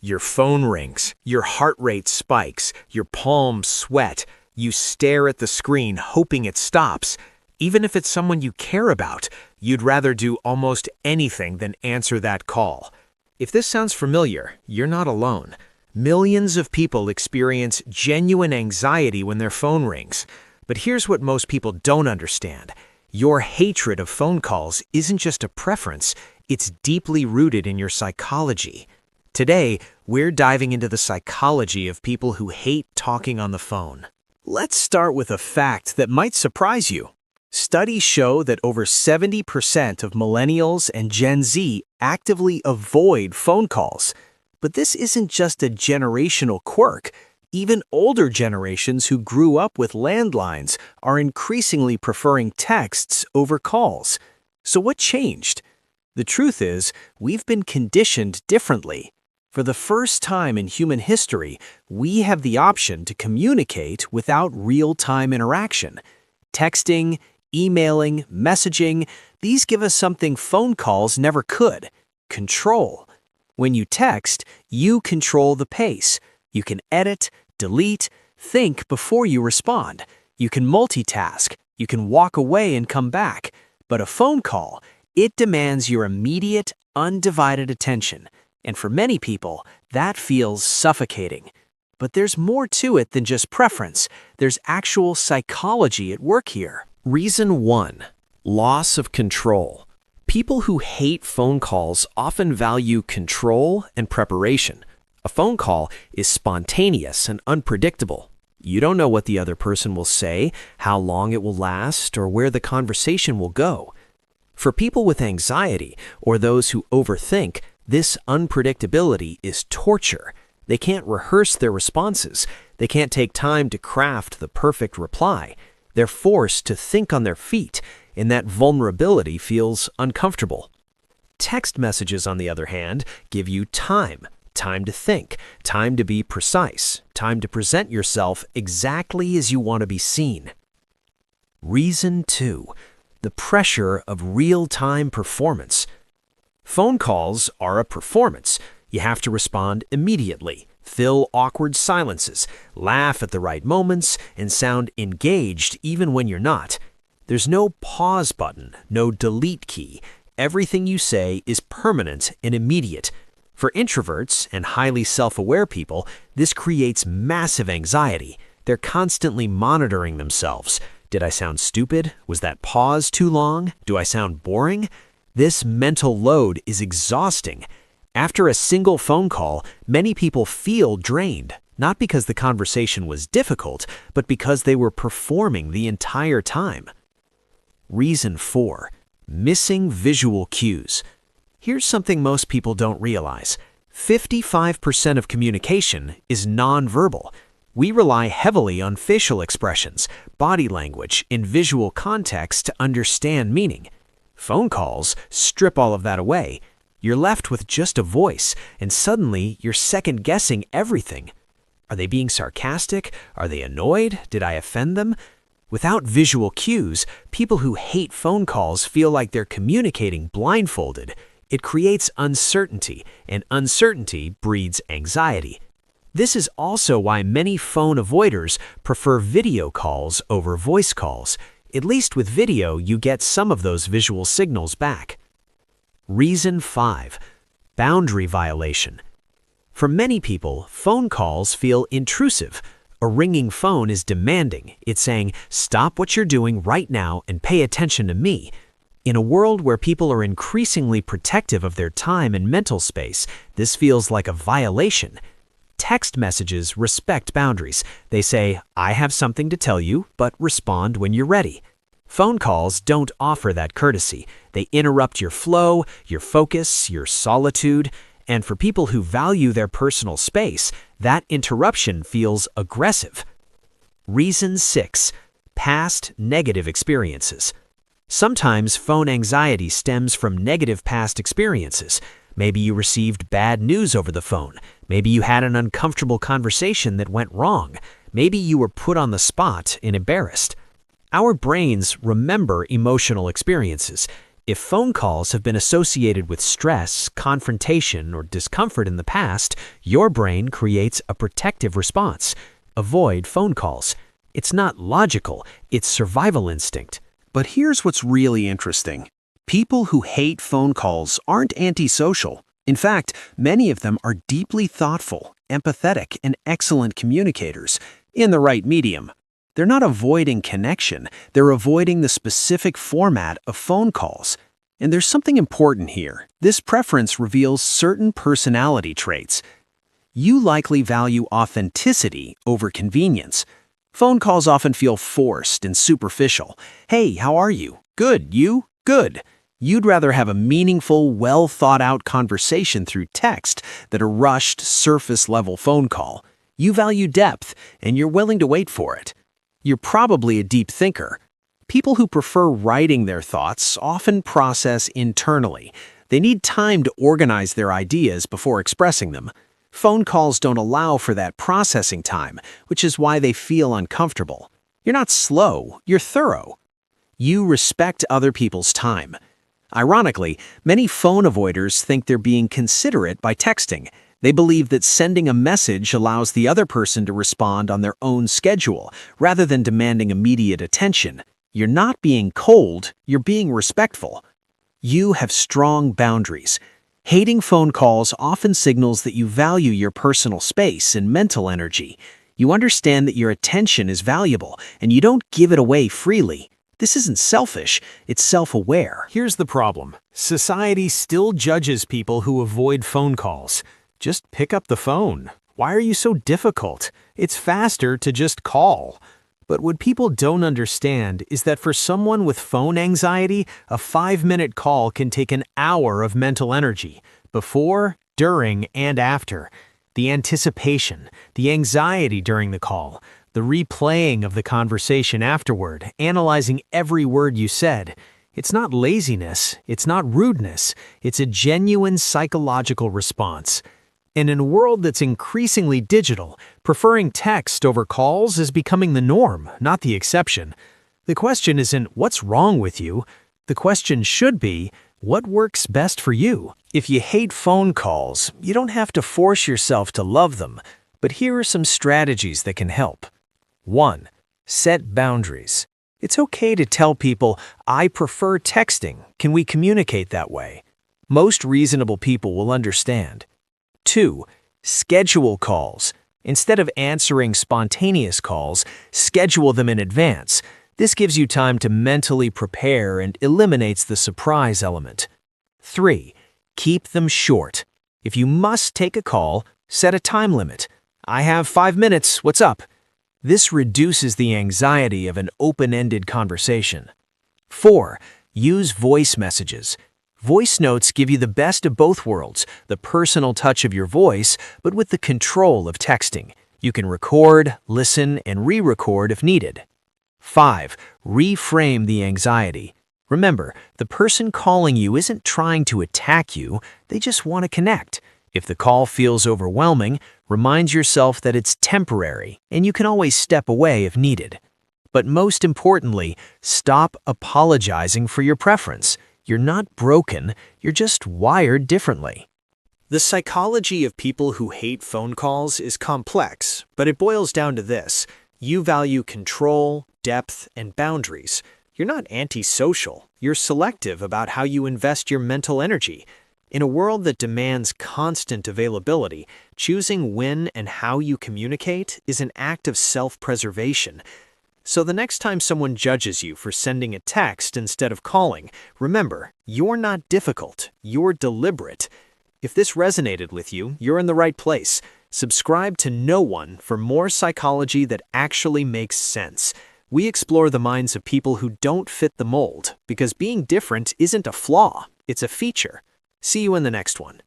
Your phone rings, your heart rate spikes, your palms sweat. You stare at the screen hoping it stops. Even if it's someone you care about, you'd rather do almost anything than answer that call. If this sounds familiar, you're not alone. Millions of people experience genuine anxiety when their phone rings. But here's what most people don't understand. Your hatred of phone calls isn't just a preference, it's deeply rooted in your psychology. Today, we're diving into the psychology of people who hate talking on the phone. Let's start with a fact that might surprise you. Studies show that over 70% of millennials and Gen Z actively avoid phone calls. But this isn't just a generational quirk. Even older generations who grew up with landlines are increasingly preferring texts over calls. So what changed? The truth is, we've been conditioned differently. For the first time in human history, we have the option to communicate without real-time interaction. Texting, emailing, messaging, these give us something phone calls never could: control. When you text, you control the pace. You can edit, delete, think before you respond. You can multitask. You can walk away and come back. But a phone call, it demands your immediate, undivided attention. And for many people, that feels suffocating. But there's more to it than just preference. There's actual psychology at work here. Reason 1. Loss of control. People who hate phone calls often value control and preparation. A phone call is spontaneous and unpredictable. You don't know what the other person will say, how long it will last, or where the conversation will go. For people with anxiety or those who overthink, this unpredictability is torture. They can't rehearse their responses. They can't take time to craft the perfect reply. They're forced to think on their feet, and that vulnerability feels uncomfortable. Text messages, on the other hand, give you time to think, time to be precise, time to present yourself exactly as you want to be seen. Reason 2. The pressure of real-time performance. Phone calls are a performance. You have to respond immediately, fill awkward silences, laugh at the right moments, and sound engaged even when you're not. There's no pause button, no delete key. Everything you say is permanent and immediate. For introverts and highly self-aware people, this creates massive anxiety. They're constantly monitoring themselves. Did I sound stupid? Was that pause too long? Do I sound boring? This mental load is exhausting. After a single phone call, many people feel drained, not because the conversation was difficult, but because they were performing the entire time. Reason 4. Missing visual cues. Here's something most people don't realize. 55% of communication is nonverbal. We rely heavily on facial expressions, body language, and visual context to understand meaning. Phone calls strip all of that away. You're left with just a voice, and suddenly you're second-guessing everything. Are they being sarcastic? Are they annoyed? Did I offend them? Without visual cues, people who hate phone calls feel like they're communicating blindfolded. It creates uncertainty, and uncertainty breeds anxiety. This is also why many phone avoiders prefer video calls over voice calls. At least with video, you get some of those visual signals back. Reason 5. Boundary violation. For many people, phone calls feel intrusive. A ringing phone is demanding. It's saying, "Stop what you're doing right now and pay attention to me." In a world where people are increasingly protective of their time and mental space, this feels like a violation. Text messages respect boundaries. They say, "I have something to tell you, but respond when you're ready." Phone calls don't offer that courtesy. They interrupt your flow, your focus, your solitude. And for people who value their personal space, that interruption feels aggressive. Reason 6. Past negative experiences. Sometimes phone anxiety stems from negative past experiences. Maybe you received bad news over the phone. Maybe you had an uncomfortable conversation that went wrong. Maybe you were put on the spot and embarrassed. Our brains remember emotional experiences. If phone calls have been associated with stress, confrontation, or discomfort in the past, your brain creates a protective response. Avoid phone calls. It's not logical, it's survival instinct. But here's what's really interesting. People who hate phone calls aren't antisocial. In fact, many of them are deeply thoughtful, empathetic, and excellent communicators in the right medium. They're not avoiding connection, they're avoiding the specific format of phone calls. And there's something important here. This preference reveals certain personality traits. You likely value authenticity over convenience. Phone calls often feel forced and superficial. Hey, how are you? Good, you? Good. You'd rather have a meaningful, well-thought-out conversation through text than a rushed, surface-level phone call. You value depth, and you're willing to wait for it. You're probably a deep thinker. People who prefer writing their thoughts often process internally. They need time to organize their ideas before expressing them. Phone calls don't allow for that processing time, which is why they feel uncomfortable. You're not slow, you're thorough. You respect other people's time. Ironically, many phone avoiders think they're being considerate by texting. They believe that sending a message allows the other person to respond on their own schedule, rather than demanding immediate attention. You're not being cold, you're being respectful. You have strong boundaries. Hating phone calls often signals that you value your personal space and mental energy. You understand that your attention is valuable, and you don't give it away freely. This isn't selfish, it's self-aware. Here's the problem. Society still judges people who avoid phone calls. Just pick up the phone. Why are you so difficult? It's faster to just call. But what people don't understand is that for someone with phone anxiety, a 5-minute call can take an hour of mental energy, before, during, and after. The anticipation, the anxiety during the call, the replaying of the conversation afterward, analyzing every word you said. It's not laziness, it's not rudeness, it's a genuine psychological response. And in a world that's increasingly digital, preferring text over calls is becoming the norm, not the exception. The question isn't, what's wrong with you? The question should be, what works best for you? If you hate phone calls, you don't have to force yourself to love them. But here are some strategies that can help. 1. Set boundaries. It's okay to tell people, I prefer texting. Can we communicate that way? Most reasonable people will understand. 2. Schedule calls. Instead of answering spontaneous calls, schedule them in advance. This gives you time to mentally prepare and eliminates the surprise element. 3. Keep them short. If you must take a call, set a time limit. I have 5 minutes, what's up? This reduces the anxiety of an open-ended conversation. 4. Use voice messages. Voice notes give you the best of both worlds, the personal touch of your voice, but with the control of texting. You can record, listen, and re-record if needed. 5. Reframe the anxiety. Remember, the person calling you isn't trying to attack you, they just want to connect. If the call feels overwhelming, remind yourself that it's temporary, and you can always step away if needed. But most importantly, stop apologizing for your preference. You're not broken, you're just wired differently. The psychology of people who hate phone calls is complex, but it boils down to this. You value control, depth, and boundaries. You're not antisocial, you're selective about how you invest your mental energy. In a world that demands constant availability, choosing when and how you communicate is an act of self-preservation. So the next time someone judges you for sending a text instead of calling, remember, you're not difficult, you're deliberate. If this resonated with you, you're in the right place. Subscribe to No One for more psychology that actually makes sense. We explore the minds of people who don't fit the mold, because being different isn't a flaw, it's a feature. See you in the next one.